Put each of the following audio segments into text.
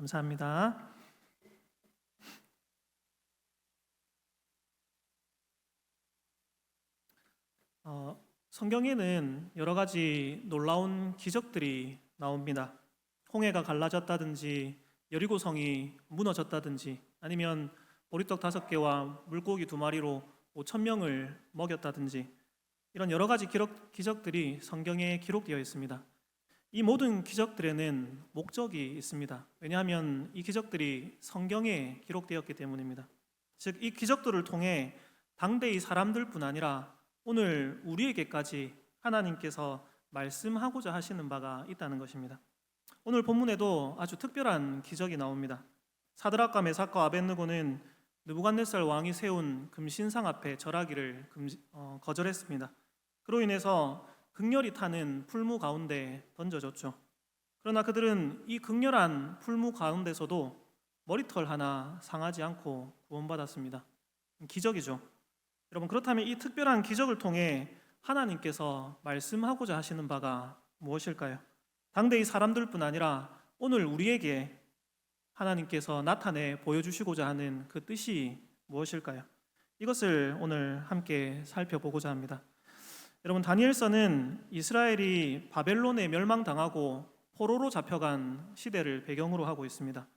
감사합니다. 성경에는 여러 가지 놀라운 기적들이 나옵니다. 홍해가 갈라졌다든지 여리고성이 무너졌다든지 아니면 보리떡 5개와 물고기 2마리로 5천 명을 먹였다든지 이런 여러 가지 기적들이 성경에 기록되어 있습니다. 이 모든 기적들에는 목적이 있습니다. 왜냐하면 이 기적들이 성경에 기록되었기 때문입니다. 즉, 이 기적들을 통해 당대의 사람들뿐 아니라 오늘 우리에게까지 하나님께서 말씀하고자 하시는 바가 있다는 것입니다. 오늘 본문에도 아주 특별한 기적이 나옵니다. 사드락과 메삭과 아벳느고는 느부갓네살 왕이 세운 금신상 앞에 절하기를 거절했습니다. 그로 인해서 극렬히 타는 풀무 가운데 던져졌죠. 그러나 그들은 이 극렬한 풀무 가운데서도 머리털 하나 상하지 않고 구원받았습니다. 기적이죠. 여러분, 그렇다면 이 특별한 기적을 통해 하나님께서 말씀하고자 하시는 바가 무엇일까요? 당대의 사람들뿐 아니라 오늘 우리에게 하나님께서 나타내 보여주시고자 하는 그 뜻이 무엇일까요? 이것을 오늘 함께 살펴보고자 합니다. 여러분, 다니엘서는 이스라엘이 바벨론에 멸망당하고 포로로 잡혀간 시대를 배경으로 하고 있습니다.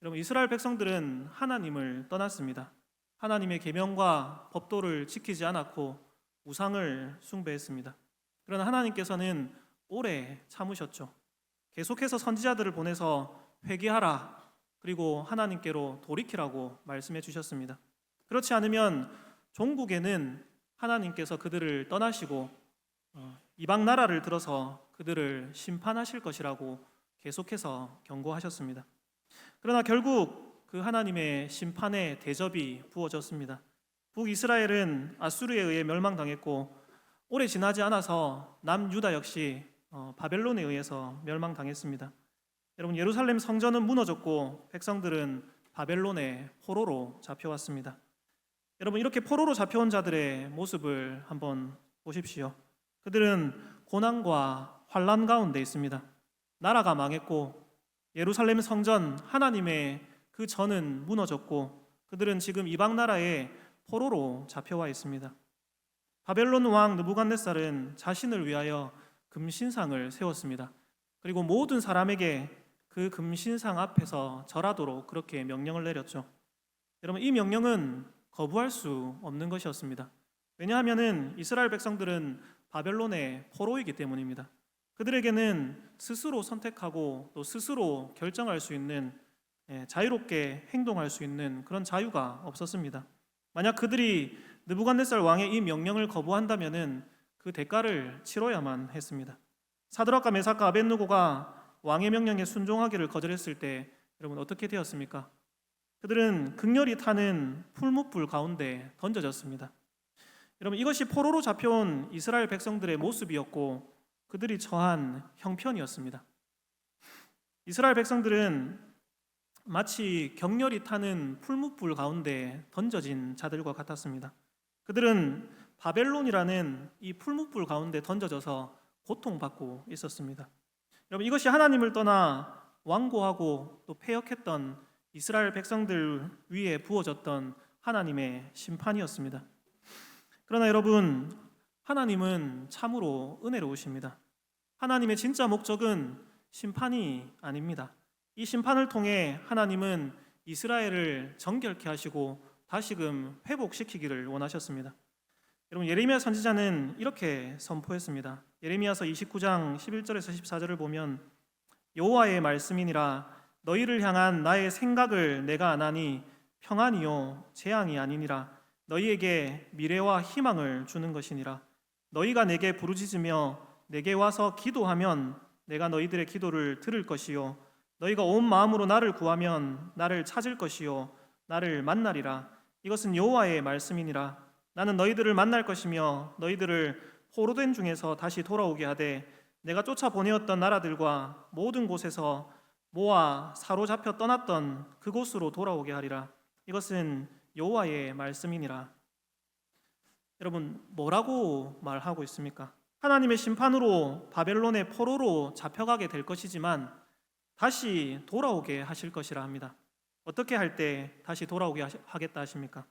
여러분, 이스라엘 백성들은 하나님을 떠났습니다. 하나님의 계명과 법도를 지키지 않았고 우상을 숭배했습니다. 그러나 하나님께서는 오래 참으셨죠. 계속해서 선지자들을 보내서 회개하라, 그리고 하나님께로 돌이키라고 말씀해 주셨습니다. 그렇지 않으면 종국에는 하나님께서 그들을 떠나시고 이방 나라를 들어서 그들을 심판하실 것이라고 계속해서 경고하셨습니다. 그러나 결국 그 하나님의 심판의 대접이 부어졌습니다. 북이스라엘은 아수르에 의해 멸망당했고 오래 지나지 않아서 남유다 역시 바벨론에 의해서 멸망당했습니다. 여러분, 예루살렘 성전은 무너졌고 백성들은 바벨론의 포로로 잡혀왔습니다. 여러분, 이렇게 포로로 잡혀온 자들의 모습을 한번 보십시오. 그들은 고난과 환난 가운데 있습니다. 나라가 망했고 예루살렘 성전 하나님의 그 전은 무너졌고 그들은 지금 이방 나라의 포로로 잡혀와 있습니다. 바벨론 왕 느부갓네살은 자신을 위하여 금신상을 세웠습니다. 그리고 모든 사람에게 그 금신상 앞에서 절하도록 그렇게 명령을 내렸죠. 여러분, 이 명령은 거부할 수 없는 것이었습니다. 왜냐하면 이스라엘 백성들은 바벨론의 포로이기 때문입니다. 그들에게는 스스로 선택하고 또 스스로 결정할 수 있는, 자유롭게 행동할 수 있는 그런 자유가 없었습니다. 만약 그들이 느부갓네살 왕의 이 명령을 거부한다면 그 대가를 치러야만 했습니다. 사드락과 메삭과 아벳느고가 왕의 명령에 순종하기를 거절했을 때 여러분 어떻게 되었습니까? 그들은 극렬히 타는 풀무불 가운데 던져졌습니다. 여러분, 이것이 포로로 잡혀온 이스라엘 백성들의 모습이었고 그들이 처한 형편이었습니다. 이스라엘 백성들은 마치 격렬히 타는 풀무불 가운데 던져진 자들과 같았습니다. 그들은 바벨론이라는 이 풀무불 가운데 던져져서 고통받고 있었습니다. 여러분, 이것이 하나님을 떠나 완고하고 또 패역했던 이스라엘 백성들 위에 부어졌던 하나님의 심판이었습니다. 그러나 여러분, 하나님은 참으로 은혜로우십니다. 하나님의 진짜 목적은 심판이 아닙니다. 이 심판을 통해 하나님은 이스라엘을 정결케 하시고 다시금 회복시키기를 원하셨습니다. 여러분, 예레미야 선지자는 이렇게 선포했습니다. 예레미야서 29장 11절에서 14절을 보면 여호와의 말씀이니라 너희를 향한 나의 생각을 내가 아나니 평안이요 재앙이 아니니라 너희에게 미래와 희망을 주는 것이니라 너희가 내게 부르짖으며 내게 와서 기도하면 내가 너희들의 기도를 들을 것이요 너희가 온 마음으로 나를 구하면 나를 찾을 것이요 나를 만나리라 이것은 여호와의 말씀이니라 나는 너희들을 만날 것이며 너희들을 포로된 중에서 다시 돌아오게 하되 내가 쫓아보내었던 나라들과 모든 곳에서 모아 사로잡혀 떠났던 그곳으로 돌아오게 하리라 이것은 여호와의 말씀이니라. 여러분, 뭐라고 말하고 있습니까? 하나님의 심판으로 바벨론의 포로로 잡혀가게 될 것이지만 다시 돌아오게 하실 것이라 합니다. 어떻게 할 때 다시 돌아오게 하겠다 하십니까?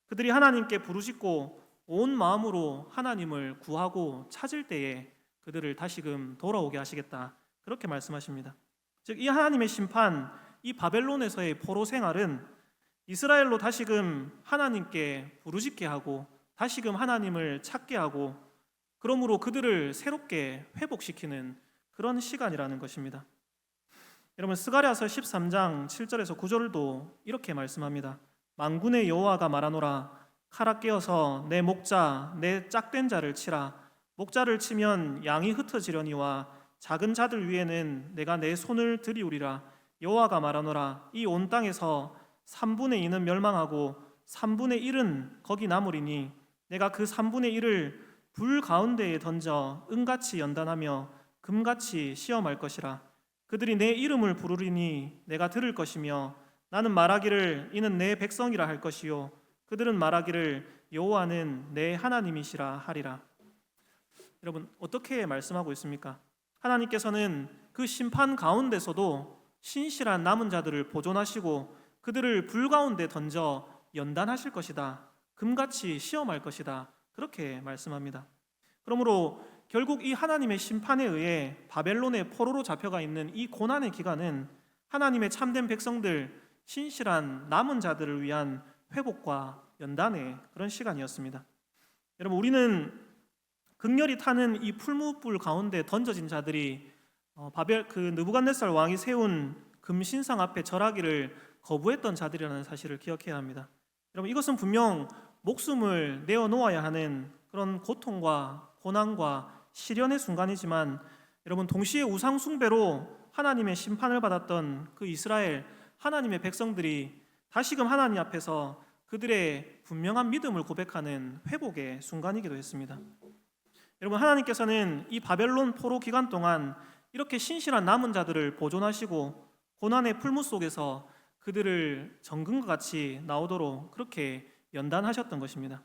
그들이 하나님께 부르짖고 온 마음으로 하나님을 구하고 찾을 때에 그들을 다시금 돌아오게 하시겠다, 그렇게 말씀하십니다. 즉, 이 하나님의 심판, 이 바벨론에서의 포로 생활은 이스라엘로 다시금 하나님께 부르짖게 하고 다시금 하나님을 찾게 하고, 그러므로 그들을 새롭게 회복시키는 그런 시간이라는 것입니다. 여러분, 스가랴서 13장 7절에서 9절도 이렇게 말씀합니다. 만군의 여호와가 말하노라, 칼아 깨어서 내 목자 내 짝된 자를 치라. 목자를 치면 양이 흩어지려니와 작은 자들 위에는 내가 내 손을 들이우리라. 여호와가 말하노라, 이 온 땅에서 3분의 2는 멸망하고 3분의 1은 거기 남으리니 내가 그 3분의 1을 불 가운데에 던져 은같이 연단하며 금같이 시험할 것이라. 그들이 내 이름을 부르리니 내가 들을 것이며 나는 말하기를 이는 내 백성이라 할 것이요 그들은 말하기를 여호와는 내 하나님이시라 하리라. 여러분, 어떻게 말씀하고 있습니까? 하나님께서는 그 심판 가운데서도 신실한 남은 자들을 보존하시고 그들을 불 가운데 던져 연단하실 것이다, 금같이 시험할 것이다, 그렇게 말씀합니다. 그러므로 결국 이 하나님의 심판에 의해 바벨론의 포로로 잡혀가 있는 이 고난의 기간은 하나님의 참된 백성들, 신실한 남은 자들을 위한 회복과 연단의 그런 시간이었습니다. 여러분, 우리는 극렬히 타는 이 풀무불 가운데 던져진 자들이 느부갓네살 왕이 세운 금신상 앞에 절하기를 거부했던 자들이라는 사실을 기억해야 합니다. 여러분, 이것은 분명 목숨을 내어놓아야 하는 그런 고통과 고난과 시련의 순간이지만, 여러분, 동시에 우상 숭배로 하나님의 심판을 받았던 그 이스라엘 하나님의 백성들이 다시금 하나님 앞에서 그들의 분명한 믿음을 고백하는 회복의 순간이기도 했습니다. 여러분, 하나님께서는 이 바벨론 포로 기간 동안 이렇게 신실한 남은 자들을 보존하시고 고난의 풀무 속에서 그들을 정금과 같이 나오도록 그렇게 연단하셨던 것입니다.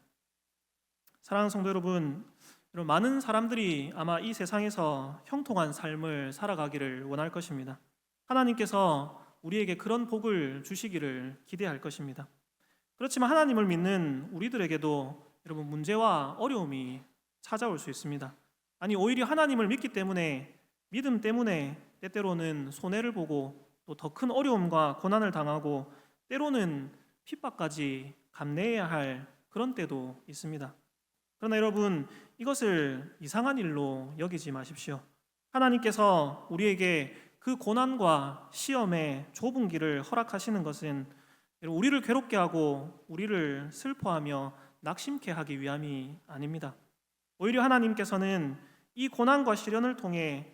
사랑하는 성도 여러분, 많은 사람들이 아마 이 세상에서 형통한 삶을 살아가기를 원할 것입니다. 하나님께서 우리에게 그런 복을 주시기를 기대할 것입니다. 그렇지만 하나님을 믿는 우리들에게도 여러분, 문제와 어려움이 찾아올 수 있습니다. 아니, 오히려 하나님을 믿기 때문에, 믿음 때문에 때때로는 손해를 보고 또 더 큰 어려움과 고난을 당하고 때로는 핍박까지 감내해야 할 그런 때도 있습니다. 그러나 여러분, 이것을 이상한 일로 여기지 마십시오. 하나님께서 우리에게 그 고난과 시험의 좁은 길을 허락하시는 것은 우리를 괴롭게 하고 우리를 슬퍼하며 낙심케 하기 위함이 아닙니다. 오히려 하나님께서는 이 고난과 시련을 통해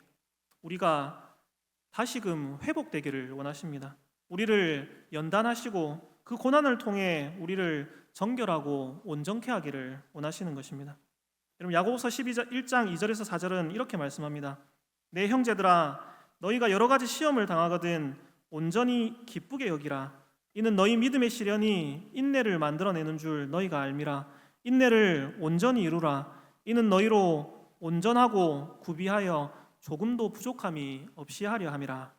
우리가 다시금 회복되기를 원하십니다. 우리를 연단하시고 그 고난을 통해 우리를 정결하고 온전케 하기를 원하시는 것입니다. 여러분, 야고보서 1장 2절에서 4절은 이렇게 말씀합니다. 내 형제들아, 너희가 여러 가지 시험을 당하거든 온전히 기쁘게 여기라. 이는 너희 믿음의 시련이 인내를 만들어내는 줄 너희가 알미라. 인내를 온전히 이루라. 이는 너희로 온전하고 구비하여 조금도 부족함이 없이 하려 함이라.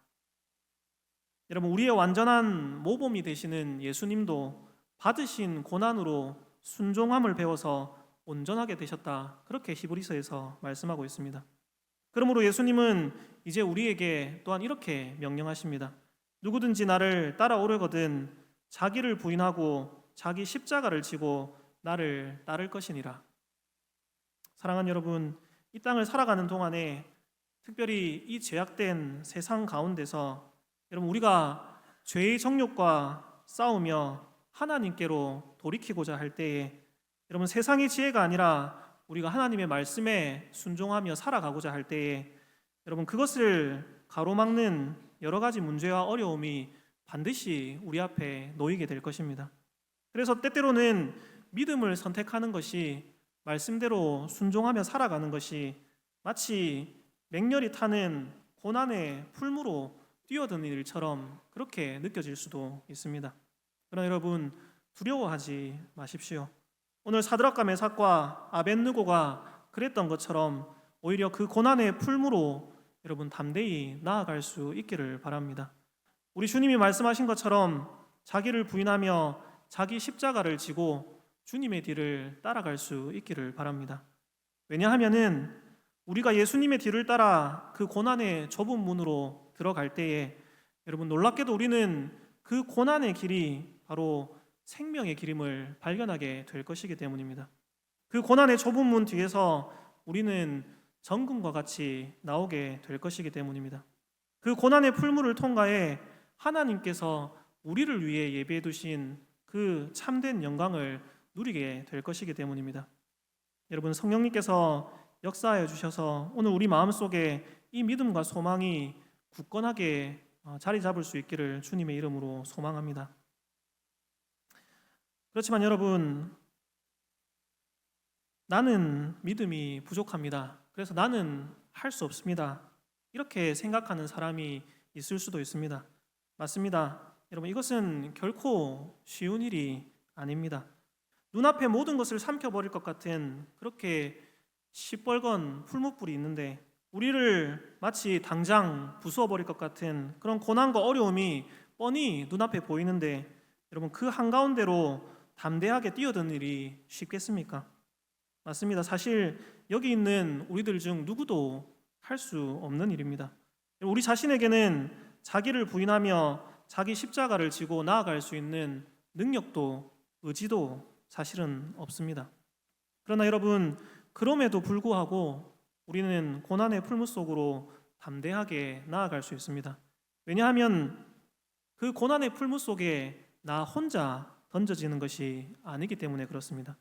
여러분, 우리의 완전한 모범이 되시는 예수님도 받으신 고난으로 순종함을 배워서 온전하게 되셨다, 그렇게 히브리서에서 말씀하고 있습니다. 그러므로 예수님은 이제 우리에게 또한 이렇게 명령하십니다. 누구든지 나를 따라오려거든 자기를 부인하고 자기 십자가를 지고 나를 따를 것이니라. 사랑하는 여러분, 이 땅을 살아가는 동안에 특별히 이 죄악된 세상 가운데서 여러분, 우리가 죄의 정욕과 싸우며 하나님께로 돌이키고자 할 때에 여러분, 세상의 지혜가 아니라 우리가 하나님의 말씀에 순종하며 살아가고자 할 때에 여러분, 그것을 가로막는 여러 가지 문제와 어려움이 반드시 우리 앞에 놓이게 될 것입니다. 그래서 때때로는 믿음을 선택하는 것이, 말씀대로 순종하며 살아가는 것이 마치 맹렬히 타는 고난의 풀무로 뛰어드는 일처럼 그렇게 느껴질 수도 있습니다. 그러나 여러분, 두려워하지 마십시오. 오늘 사드락과 메삭과 아벳느고가 그랬던 것처럼 오히려 그 고난의 풀무로 여러분 담대히 나아갈 수 있기를 바랍니다. 우리 주님이 말씀하신 것처럼 자기를 부인하며 자기 십자가를 지고 주님의 뒤를 따라갈 수 있기를 바랍니다. 왜냐하면은 우리가 예수님의 뒤를 따라 그 고난의 좁은 문으로 들어갈 때에 여러분 놀랍게도 우리는 그 고난의 길이 바로 생명의 길임을 발견하게 될 것이기 때문입니다. 그 고난의 좁은 문 뒤에서 우리는 정금과 같이 나오게 될 것이기 때문입니다. 그 고난의 풀물을 통과해 하나님께서 우리를 위해 예비해 두신 그 참된 영광을 누리게 될 것이기 때문입니다. 여러분 성령님께서 역사하여 주셔서 오늘 우리 마음속에 이 믿음과 소망이 굳건하게 자리 잡을 수 있기를 주님의 이름으로 소망합니다. 그렇지만 여러분, 나는 믿음이 부족합니다. 그래서 나는 할 수 없습니다. 이렇게 생각하는 사람이 있을 수도 있습니다. 맞습니다. 여러분, 이것은 결코 쉬운 일이 아닙니다. 눈앞에 모든 것을 삼켜버릴 것 같은 그렇게 시뻘건 풀무불이 있는데 우리를 마치 당장 부수어버릴 것 같은 그런 고난과 어려움이 뻔히 눈앞에 보이는데 여러분 그 한가운데로 담대하게 뛰어드는 일이 쉽겠습니까? 맞습니다. 사실 여기 있는 우리들 중 누구도 할 수 없는 일입니다. 우리 자신에게는 자기를 부인하며 자기 십자가를 지고 나아갈 수 있는 능력도 의지도 사실은 없습니다. 그러나 여러분 그럼에도 불구하고 우리는 고난의 풀무 속으로 담대하게 나아갈 수 있습니다. 왜냐하면 그 고난의 풀무 속에 나 혼자 던져지는 것이 아니기 때문에 그렇습니다.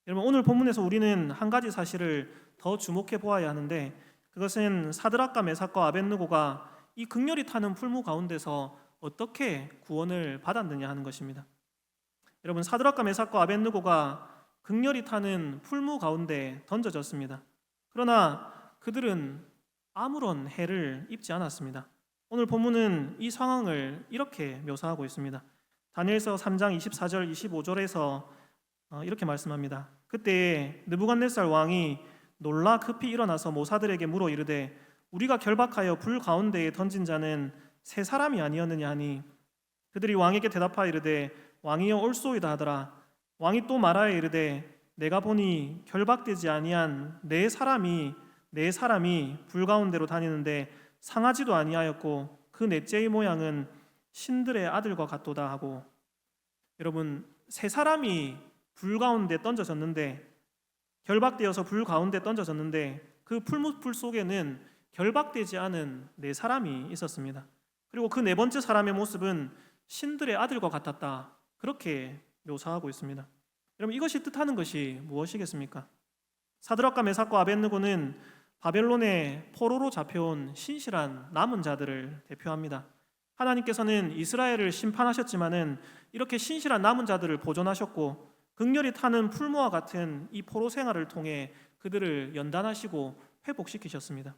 여러분 오늘 본문에서 우리는 한 가지 사실을 더 주목해 보아야 하는데 그것은 사드락과 메삭과 아벳느고가 이 극렬히 타는 풀무 가운데서 어떻게 구원을 받았느냐 하는 것입니다. 여러분 사드락과 메삭과 아벳느고가 극렬히 타는 풀무 가운데 던져졌습니다. 그러나 그들은 아무런 해를 입지 않았습니다. 오늘 본문은 이 상황을 이렇게 묘사하고 있습니다. 다니엘서 3장 24절 25절에서 이렇게 말씀합니다. 그때 느부갓네살 왕이 놀라 급히 일어나서 모사들에게 물어 이르되 우리가 결박하여 불 가운데에 던진 자는 세 사람이 아니었느냐 하니 그들이 왕에게 대답하여 이르되 왕이여 옳소이다 하더라. 왕이 또 말하여 이르되 내가 보니 결박되지 아니한 네 사람이 불 가운데로 다니는데 상하지도 아니하였고 그 넷째의 모양은 신들의 아들과 같도다 하고 여러분 세 사람이 불 가운데 던져졌는데 결박되어서 불 가운데 던져졌는데 그 풀무불 속에는 결박되지 않은 네 사람이 있었습니다. 그리고 그 네 번째 사람의 모습은 신들의 아들과 같았다. 그렇게 묘사하고 있습니다. 여러분 이것이 뜻하는 것이 무엇이겠습니까? 사드락과 메삭과 아벳느고는 바벨론의 포로로 잡혀온 신실한 남은 자들을 대표합니다. 하나님께서는 이스라엘을 심판하셨지만은 이렇게 신실한 남은 자들을 보존하셨고 극렬히 타는 풀무와 같은 이 포로 생활을 통해 그들을 연단하시고 회복시키셨습니다.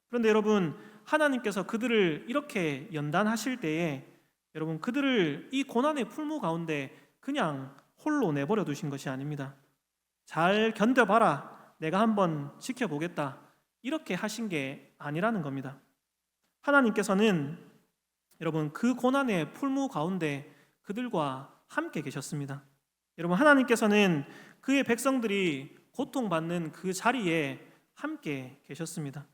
그런데 여러분 하나님께서 그들을 이렇게 연단하실 때에 여러분 그들을 이 고난의 풀무 가운데 그냥 홀로 내버려 두신 것이 아닙니다. 잘 견뎌봐라. 내가 한번 지켜보겠다. 이렇게 하신 게 아니라는 겁니다. 하나님께서는 여러분 그 고난의 풀무 가운데 그들과 함께 계셨습니다. 여러분 하나님께서는 그의 백성들이 고통받는 그 자리에 함께 계셨습니다.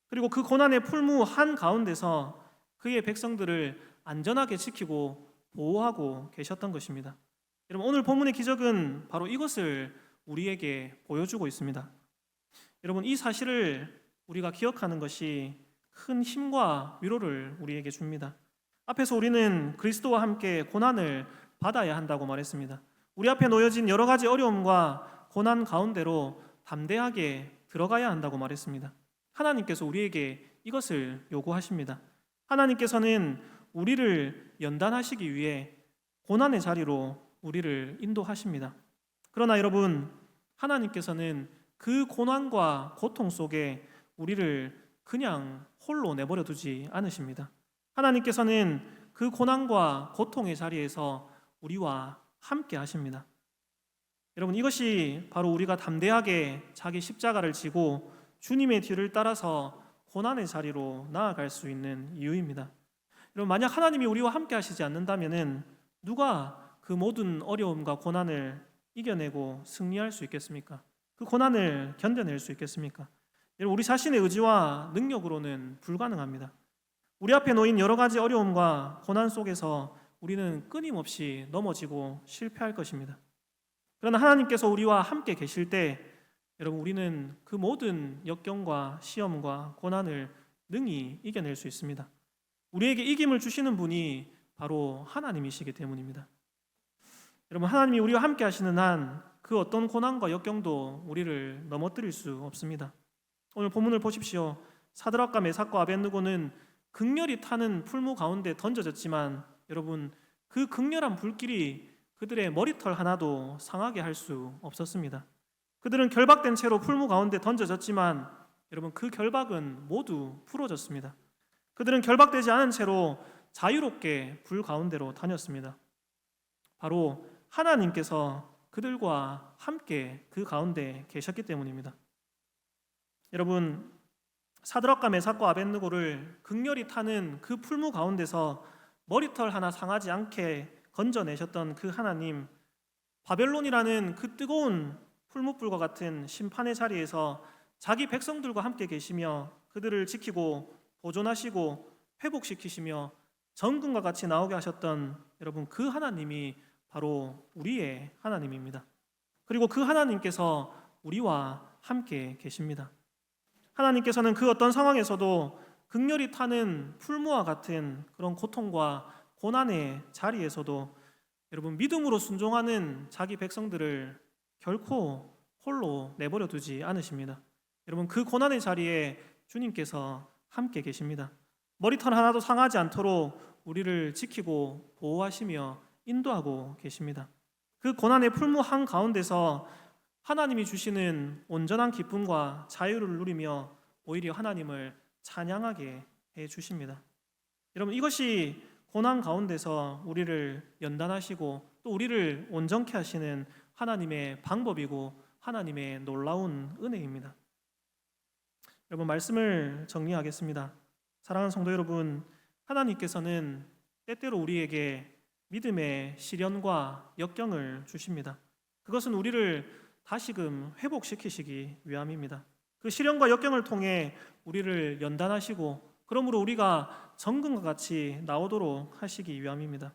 그리고 그 고난의 풀무 한가운데서 그의 백성들을 안전하게 지키고 보호하고 계셨던 것입니다. 여러분 오늘 본문의 기적은 바로 이것을 우리에게 보여주고 있습니다. 여러분 이 사실을 우리가 기억하는 것이 큰 힘과 위로를 우리에게 줍니다. 앞에서 우리는 그리스도와 함께 고난을 받아야 한다고 말했습니다. 우리 앞에 놓여진 여러 가지 어려움과 고난 가운데로 담대하게 들어가야 한다고 말했습니다. 하나님께서 우리에게 이것을 요구하십니다. 하나님께서는 우리를 연단하시기 위해 고난의 자리로 우리를 인도하십니다. 그러나 여러분, 하나님께서는 그 고난과 고통 속에 우리를 그냥 홀로 내버려 두지 않으십니다. 하나님께서는 그 고난과 고통의 자리에서 우리와 함께 하십니다. 여러분 이것이 바로 우리가 담대하게 자기 십자가를 지고 주님의 뒤를 따라서 고난의 자리로 나아갈 수 있는 이유입니다. 여러분, 만약 하나님이 우리와 함께 하시지 않는다면은 누가 그 모든 어려움과 고난을 이겨내고 승리할 수 있겠습니까? 그 고난을 견뎌낼 수 있겠습니까? 여러분, 우리 자신의 의지와 능력으로는 불가능합니다. 우리 앞에 놓인 여러 가지 어려움과 고난 속에서 우리는 끊임없이 넘어지고 실패할 것입니다. 그러나 하나님께서 우리와 함께 계실 때 여러분, 우리는 그 모든 역경과 시험과 고난을 능히 이겨낼 수 있습니다. 우리에게 이김을 주시는 분이 바로 하나님이시기 때문입니다. 여러분, 하나님이 우리와 함께 하시는 한 그 어떤 고난과 역경도 우리를 넘어뜨릴 수 없습니다. 오늘 본문을 보십시오. 사드락과 메삭과 아벳느고는 극렬히 타는 풀무 가운데 던져졌지만 여러분, 그 극렬한 불길이 그들의 머리털 하나도 상하게 할 수 없었습니다. 그들은 결박된 채로 풀무 가운데 던져졌지만 여러분, 그 결박은 모두 풀어졌습니다. 그들은 결박되지 않은 채로 자유롭게 불 가운데로 다녔습니다. 바로 하나님께서 그들과 함께 그 가운데 계셨기 때문입니다. 여러분, 사드락과 메삭과 아벳느고를 극렬히 타는 그 풀무 가운데서 머리털 하나 상하지 않게 건져내셨던 그 하나님, 바벨론이라는 그 뜨거운 풀무불과 같은 심판의 자리에서 자기 백성들과 함께 계시며 그들을 지키고 보존하시고 회복시키시며 정금과 같이 나오게 하셨던 여러분, 그 하나님이 바로 우리의 하나님입니다. 그리고 그 하나님께서 우리와 함께 계십니다. 하나님께서는 그 어떤 상황에서도 극렬히 타는 풀무와 같은 그런 고통과 고난의 자리에서도 여러분, 믿음으로 순종하는 자기 백성들을 결코 홀로 내버려 두지 않으십니다. 여러분, 그 고난의 자리에 주님께서 함께 계십니다. 머리털 하나도 상하지 않도록 우리를 지키고 보호하시며 인도하고 계십니다. 그 고난의 풀무 한가운데서 하나님이 주시는 온전한 기쁨과 자유를 누리며 오히려 하나님을 찬양하게 해 주십니다. 여러분, 이것이 고난 가운데서 우리를 연단하시고 또 우리를 온전케 하시는 하나님의 방법이고 하나님의 놀라운 은혜입니다. 여러분, 말씀을 정리하겠습니다. 사랑하는 성도 여러분, 하나님께서는 때때로 우리에게 믿음의 시련과 역경을 주십니다. 그것은 우리를 다시금 회복시키시기 위함입니다. 그 시련과 역경을 통해 우리를 연단하시고 그러므로 우리가 정금과 같이 나오도록 하시기 위함입니다.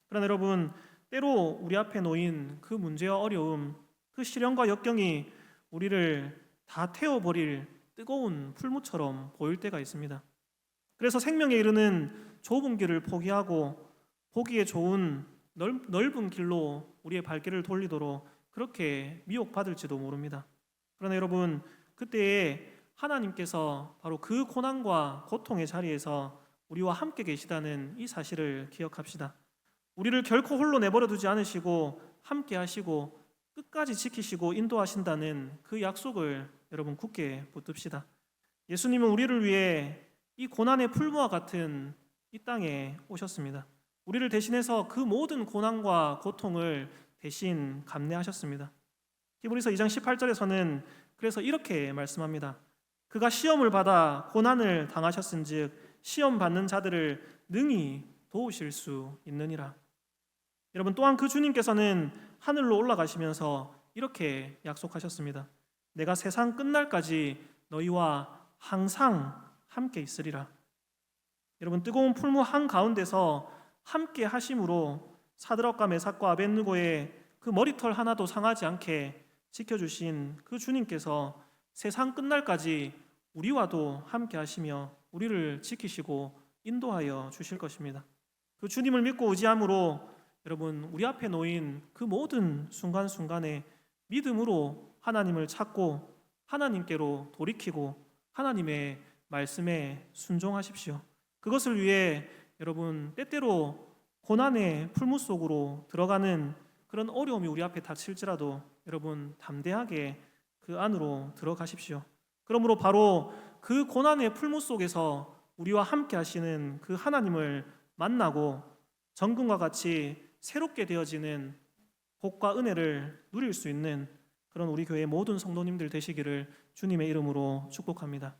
그러나 여러분, 때로 우리 앞에 놓인 그 문제와 어려움, 그 시련과 역경이 우리를 다 태워버릴 뜨거운 풀무처럼 보일 때가 있습니다. 그래서 생명에 이르는 좁은 길을 포기하고 보기에 좋은 넓은 길로 우리의 발길을 돌리도록 그렇게 미혹받을지도 모릅니다. 그러나 여러분, 그때에 하나님께서 바로 그 고난과 고통의 자리에서 우리와 함께 계시다는 이 사실을 기억합시다. 우리를 결코 홀로 내버려 두지 않으시고 함께 하시고 끝까지 지키시고 인도하신다는 그 약속을 여러분 굳게 붙듭시다. 예수님은 우리를 위해 이 고난의 풀무와 같은 이 땅에 오셨습니다. 우리를 대신해서 그 모든 고난과 고통을 대신 감내하셨습니다. 히브리서 2장 18절에서는 그래서 이렇게 말씀합니다. 그가 시험을 받아 고난을 당하셨은즉 시험 받는 자들을 능히 도우실 수 있느니라. 여러분, 또한 그 주님께서는 하늘로 올라가시면서 이렇게 약속하셨습니다. 내가 세상 끝날까지 너희와 항상 함께 있으리라. 여러분, 뜨거운 풀무 한가운데서 함께 하심으로 사드락과 메삭과 아벳느고의 그 머리털 하나도 상하지 않게 지켜주신 그 주님께서 세상 끝날까지 우리와도 함께 하시며 우리를 지키시고 인도하여 주실 것입니다. 그 주님을 믿고 의지함으로 여러분, 우리 앞에 놓인 그 모든 순간순간에 믿음으로 하나님을 찾고 하나님께로 돌이키고 하나님의 말씀에 순종하십시오. 그것을 위해 여러분, 때때로 고난의 풀무 속으로 들어가는 그런 어려움이 우리 앞에 닥칠지라도 여러분, 담대하게 그 안으로 들어가십시오. 그러므로 바로 그 고난의 풀무 속에서 우리와 함께 하시는 그 하나님을 만나고 정금과 같이 새롭게 되어지는 복과 은혜를 누릴 수 있는 그런 우리 교회 모든 성도님들 되시기를 주님의 이름으로 축복합니다.